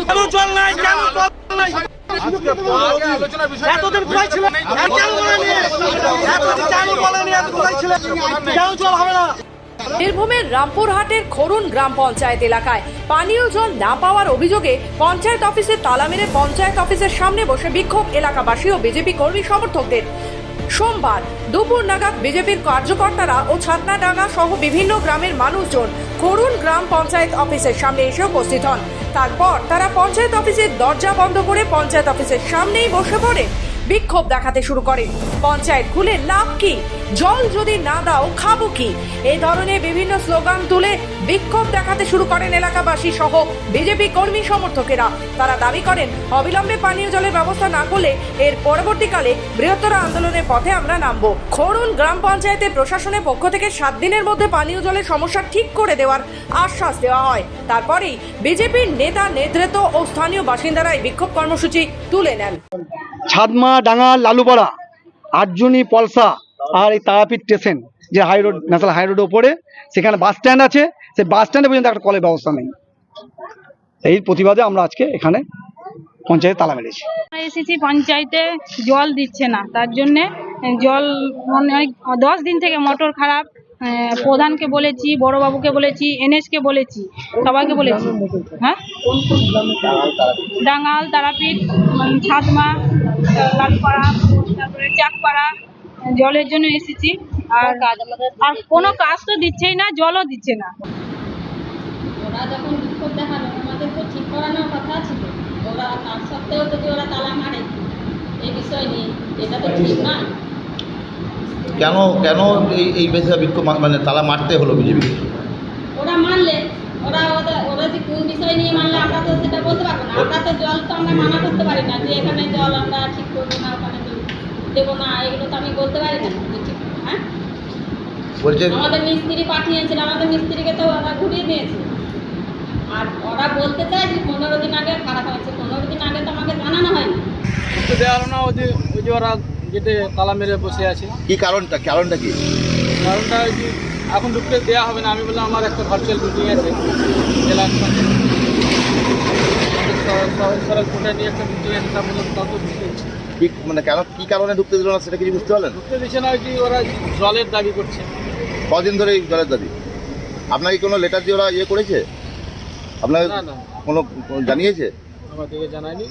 কেন জল নাই, কেন জল নাই? এতদিন কোথায় ছিলেন? কেন বলেনি? এতদিন কেন বলেনি? এত কোথায় ছিলেন? কেন জল হবে না? বীরভূমের রামপুরহাটের খরুন গ্রাম পঞ্চায়েত এলাকায় পানীয় জল না পাওয়ার অভিযোগে পঞ্চায়েত অফিসে তালা মেরে পঞ্চায়েত অফিসের সামনে বসে বিক্ষোভ এলাকাবাসী ও বিজেপি কর্মী সমর্থকদের। সোমবার দুপুর নাগাদ বিজেপির কার্যকর্তারা ও ছাতনাডাঙ্গা সহ বিভিন্ন গ্রামের মানুষজন খরুন গ্রাম পঞ্চায়েত অফিসের সামনে এসে উপস্থিত হন। তারপর তারা পঞ্চায়েত অফিসের দরজা বন্ধ করে পঞ্চায়েত অফিসের সামনেই বসে পড়ে বিক্ষোভ দেখাতে শুরু করে। পঞ্চায়েত খুলে লাভ কি, জল যদি না দাও খাবো কি, এই ধরনের বিভিন্ন স্লোগান তুলে বিক্ষোভ দেখাতে শুরু করেন এলাকাবাসী সহ বিজেপি কর্মী সমর্থকেরা। তারা দাবি করেন অবিলম্বে পানীয় জলের ব্যবস্থা না করলে এর পরবর্তীকালে বৃহত্তর আন্দোলনের পথে আমরা নামবো। খরুন গ্রাম পঞ্চায়েতের প্রশাসনের পক্ষ থেকে 7 দিনের মধ্যে পানীয় জলের সমস্যা ঠিক করে দেওয়ার আশ্বাস দেওয়া হয়। তারপরেই বিজেপির নেতা নেতৃত্ব ও স্থানীয় বাসিন্দারা এই বিক্ষোভ কর্মসূচি তুলে নেন। ছাদমা ডাঙ্গা লালুপাড়া আটজনি পলসা আর এই তারাপীঠ স্টেশন যে হাই রোড, ন্যাশনাল হাই রোডের উপরে, সেখানে বাস স্ট্যান্ড আছে, সেই বাস স্ট্যান্ডে পর্যন্ত একটা কলের ব্যবস্থা নেই। এই প্রতিবাদে আমরা আজকে এখানে পঞ্চায়েতে তালা মেরেছি। এসেছি, পঞ্চায়েতে জল দিচ্ছে না, তার জন্যে জল অনেক 10 দিন থেকে মোটর খারাপ। প্রধানকে বলেছি, বড়বাবুকে বলেছি, এনএসকে বলেছি, সবাইকে বলেছি। হ্যাঁ, ডাঙ্গাল, তারাপীঠ, ছাতমা, লালপাড়া, তারপরে চাকপাড়া জলের জন্য এসেছি। আর কোনো কাজ তো দিচ্ছেই না, জলও দিচ্ছে না। ওরা যখন বিক্ষোভ দেখালো আমাদের তো ঠিক করানোর কথা ছিল, ওরা তার সত্ত্বেও যদি ওরা তালা মারে এই বিষয় নিয়ে, এটা তো ঠিক না। কেন কেন এই বিষয়ে বিক্ষোভ মানে তালা মারতে হলো বিজেপি? ওরা মানলে ওরা যে কোন বিষয় নিয়ে মানলে আমরা তো সেটা বলতে পারবো না। আমরা তো জল তো আমরা মানা করতে পারি না যে এখানে জল আমরা ঠিক করবো না, ওখানে দেবো না, এগুলো তো আমি বলতে পারি না যে ঠিক। হ্যাঁ, বলছে আমাদের মিস্ত্রি পাঠিয়েছিল, আমাদের মিস্ত্রিকে তো ওরা ঘুরিয়ে দিয়েছে। আর ওরা বলতে চায় যে 15 দিন আগে খারাপ হয়েছে, 15 দিন আগে তো আমাকে জানানো হয়নি। দেওয়া হলো না, ওই যে ওরা গেটে তালা মেরে বসে আছে। কি কারণটা কি? কারণটা ওই যে এখন ঢুকতে দেওয়া হবে না। আমি বললাম আমার একটা ভার্চুয়াল মিটিং আছে জেলা সরকার কোর্টে নিয়ে একটা মিটিং আছে, তা বললাম তত কি মানে কেন কি কারণে ঢুকতে দিল না সেটা কি বুঝতে পারলেন? ঢুকতে দিচ্ছে না, ওই যে ওরা জলের দাবি করছে। কদিন ধরে এই জলের দাবি? আপনাকে কোনো লেটার দিয়ে ওরা করেছে? আপনাকে না কোনো জানিয়েছে? আমাদেরকে জানায়নি।